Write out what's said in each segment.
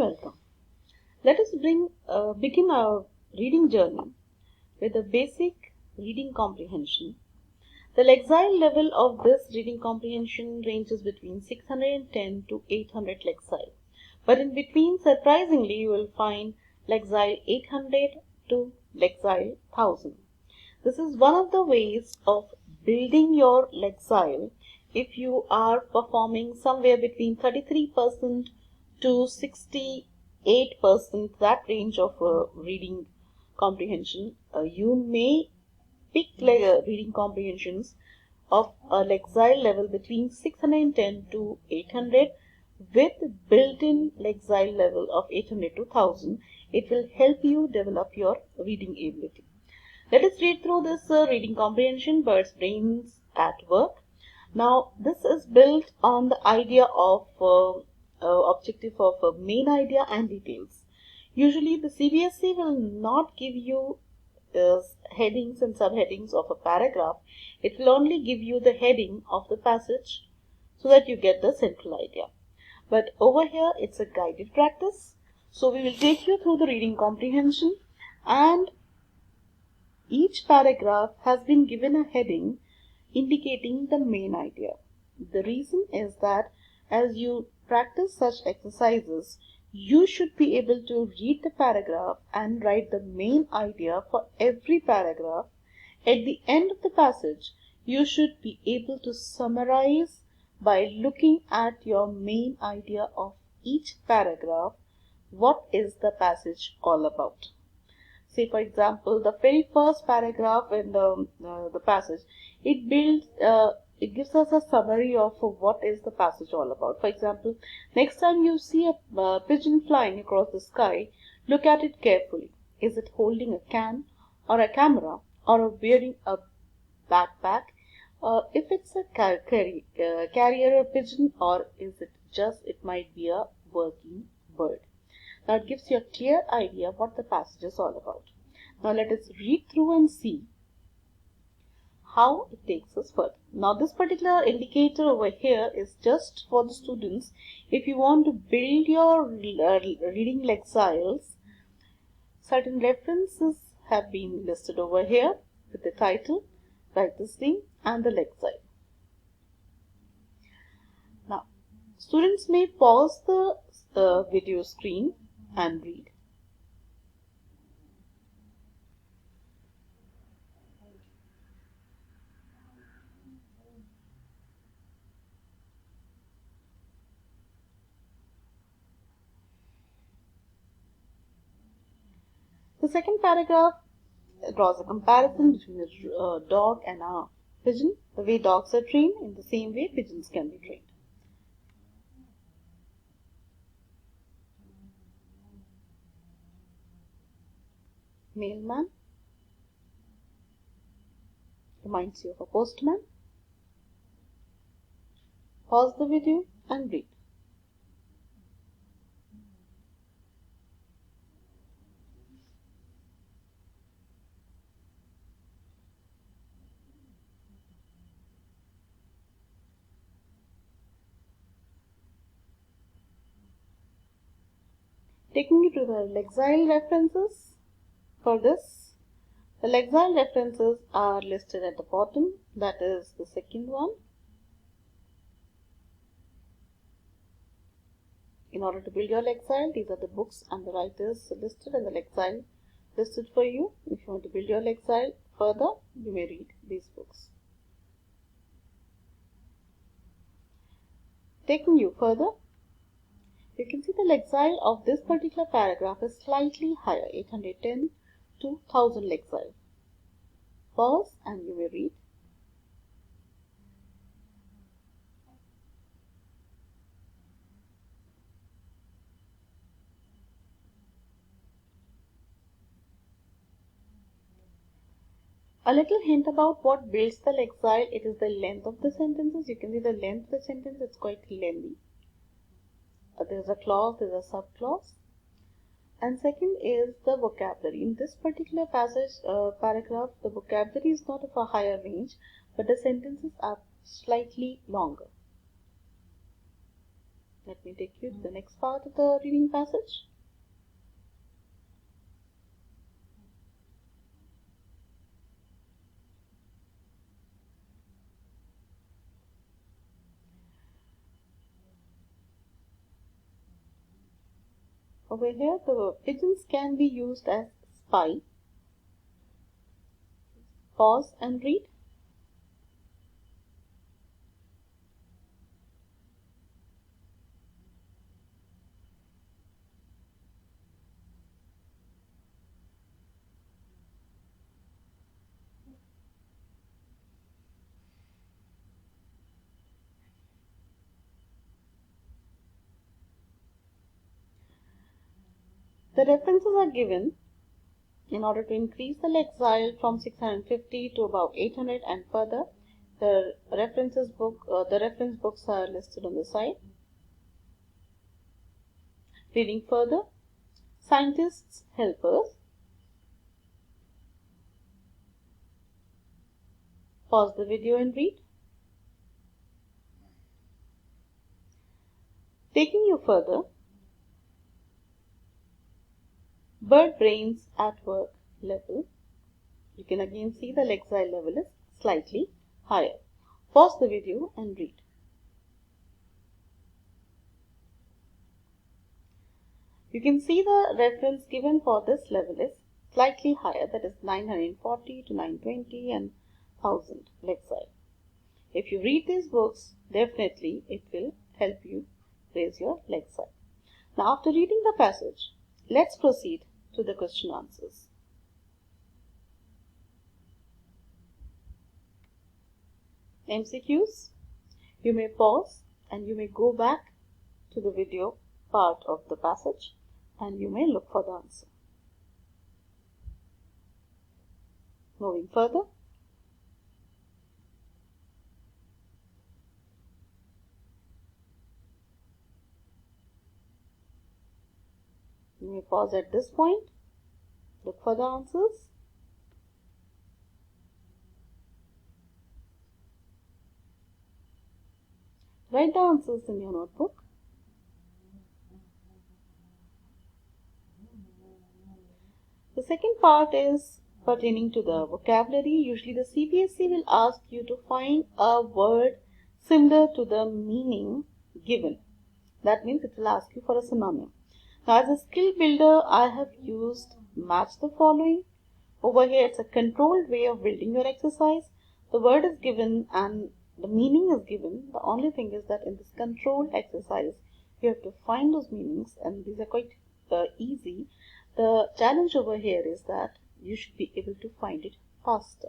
welcome. Let us begin our reading journey with a basic reading comprehension. The lexile level of this reading comprehension ranges between 610 to 800 lexile. But in between, surprisingly, you will find lexile 800 to lexile 1000. This is one of the ways of building your lexile if you are performing somewhere between 33% to 68%, that range of reading comprehension. You may pick reading comprehensions of a lexile level between 610 to 800 with built-in lexile level of 800 to 1000. It will help you develop your reading ability. Let us read through this reading comprehension, Bird's Brains at Work. Now, this is built on the idea of objective of main idea and details. Usually, the CBSE will not give you headings and subheadings of a paragraph. It will only give you the heading of the passage so that you get the central idea. But over here, it's a guided practice. So, we will take you through the reading comprehension, and each paragraph has been given a heading indicating the main idea. The reason is that as you practice such exercises, you should be able to read the paragraph and write the main idea for every paragraph. At the end of the passage, you should be able to summarize by looking at your main idea of each paragraph. What is the passage all about? Say, for example, the very first paragraph in the passage, it gives us a summary of what is the passage all about. For example, next time you see a pigeon flying across the sky, look at it carefully. Is it holding a can or a camera or wearing a backpack? If it's a carrier pigeon, or is it just, it might be a working bird. Now it gives you a clear idea what the passage is all about. Now let us read through and see how it takes us further. Now this particular indicator over here is just for the students. If you want to build your reading lexiles, certain references have been listed over here with the title, write this thing, and the lexile. Now students may pause the video screen and read. The second paragraph draws a comparison between a dog and a pigeon. The way dogs are trained, in the same way pigeons can be trained. Mailman reminds you of a postman. Pause the video and read. Taking you to the lexile references. For this, the lexile references are listed at the bottom. That is the second one. In order to build your lexile, these are the books and the writers listed and the lexile listed for you. If you want to build your lexile further, you may read these books. Taking you further, you can see the lexile of this particular paragraph is slightly higher, 810 to 1000 lexile. Pause and you may read. A little hint about what builds the lexile. It is the length of the sentences. You can see the length of the sentence, it's quite lengthy. There's a clause, there's a subclause. And second is the vocabulary. In this particular paragraph, the vocabulary is not of a higher range, but the sentences are slightly longer. Let me take you to the next part of the reading passage. Over here, the pigeons can be used as spy. Pause and read. The references are given in order to increase the exile from 650 to about 800 and further. The reference books are listed on the side. Reading further, scientists' helpers. Pause the video and read. Taking you further, bird brains at work level. You can again see the exile level is slightly higher. Pause the video and read. You can see the reference given for this level is slightly higher, that is 940 to 920 and 1000 exile. If you read these books, definitely it will help you raise your exile. Now, after reading the passage, let's proceed to the question answers. MCQs. You may pause and you may go back to the video part of the passage and you may look for the answer. Moving further. You may pause at this point, look for the answers. Write the answers in your notebook. The second part is pertaining to the vocabulary. Usually the CBSE will ask you to find a word similar to the meaning given. That means it will ask you for a synonym. Now, as a skill builder, I have used match the following. Over here, it's a controlled way of building your exercise. The word is given and the meaning is given. The only thing is that in this controlled exercise, you have to find those meanings, and these are quite easy. The challenge over here is that you should be able to find it faster.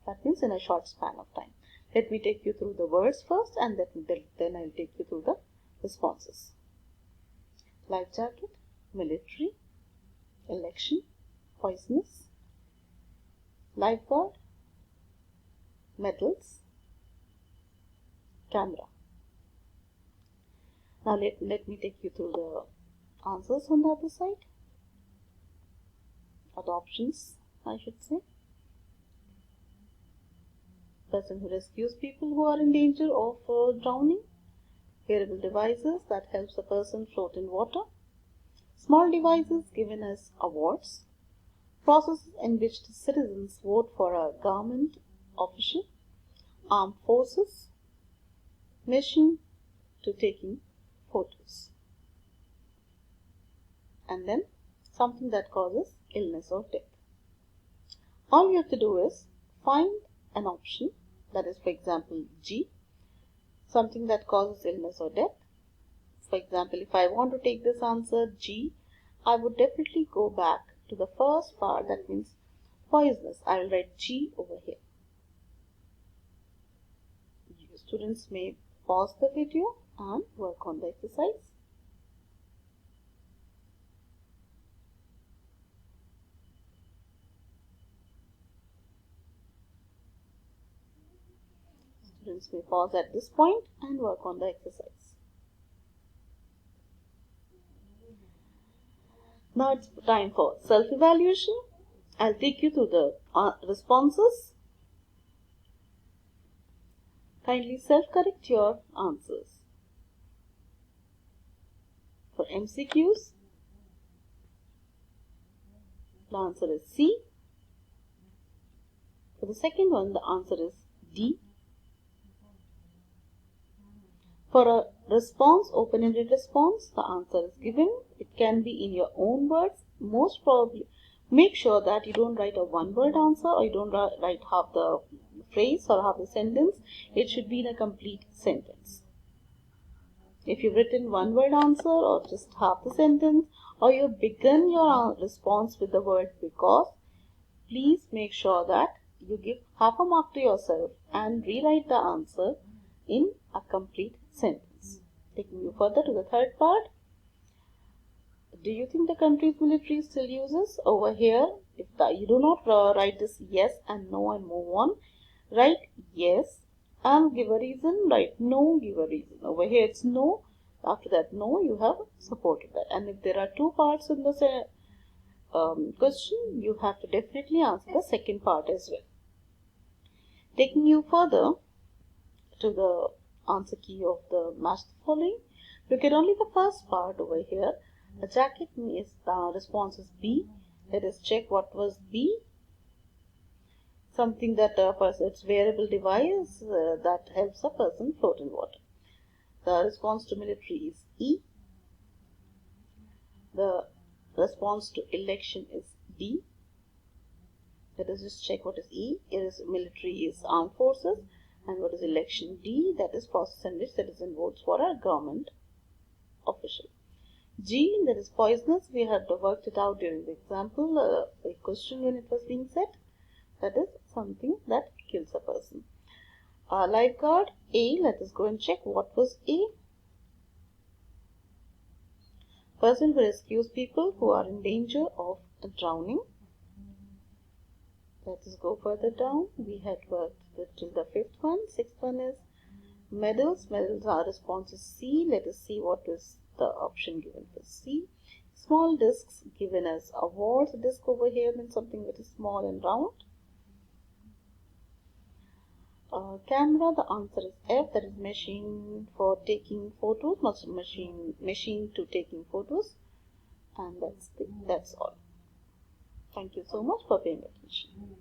That means in a short span of time. Let me take you through the words first, and then I'll take you through the responses. Life jacket, military, election, poisonous, lifeguard, metals, camera. Now let me take you through the answers on the other side, or the options, I should say. Person who rescues people who are in danger of drowning. Wearable devices that helps a person float in water. Small devices given as awards. Processes in which the citizens vote for a government official. Armed forces. Mission to taking photos. And then something that causes illness or death. All you have to do is find an option, that is, for example, G, something that causes illness or death. For example, if I want to take this answer G, I would definitely go back to the first part, that means poisonous. I will write G over here. You students may pause the video and work on the exercise. Students may pause at this point and work on the exercise. Now it's time for self-evaluation. I'll take you through the responses. Kindly self-correct your answers. For MCQs, the answer is C. For the second one, the answer is D. For a response, open-ended response, the answer is given. It can be in your own words. Most probably, make sure that you don't write a one-word answer, or you don't write half the phrase or half the sentence. It should be in a complete sentence. If you've written one-word answer or just half the sentence, or you begin your response with the word because, please make sure that you give half a mark to yourself and rewrite the answer in a complete sentence. Taking you further to the third part. Do you think the country's military still uses? Over here, if you do not write this yes and no and move on, write yes and give a reason, write no, give a reason. Over here it's no, after that no, you have supported that. And if there are two parts in the question, you have to definitely answer the second part as well. Taking you further to the answer key of the match the following. Look at only the first part over here. A jacket is response is B. Let us check what was B. Something that a person, it's wearable device that helps a person float in water. The response to military is E. The response to election is D. Let us just check what is E. It is military is armed forces, and what is election? D. That is process in which citizen votes for a government official. G, that is poisonous. We had worked it out during the example, a question when it was being set. That is something that kills a person. Lifeguard, A. Let us go and check what was A. Person who rescues people who are in danger of drowning. Let us go further down. We had worked till the fifth one. Sixth one is medals. Medals are response is C. Let us see what is the option given for C. Small discs given as awards. Disc over here means something that is small and round. Camera, the answer is F. That is machine for taking photos. Machine to taking photos. And that's all. Thank you so much for paying attention.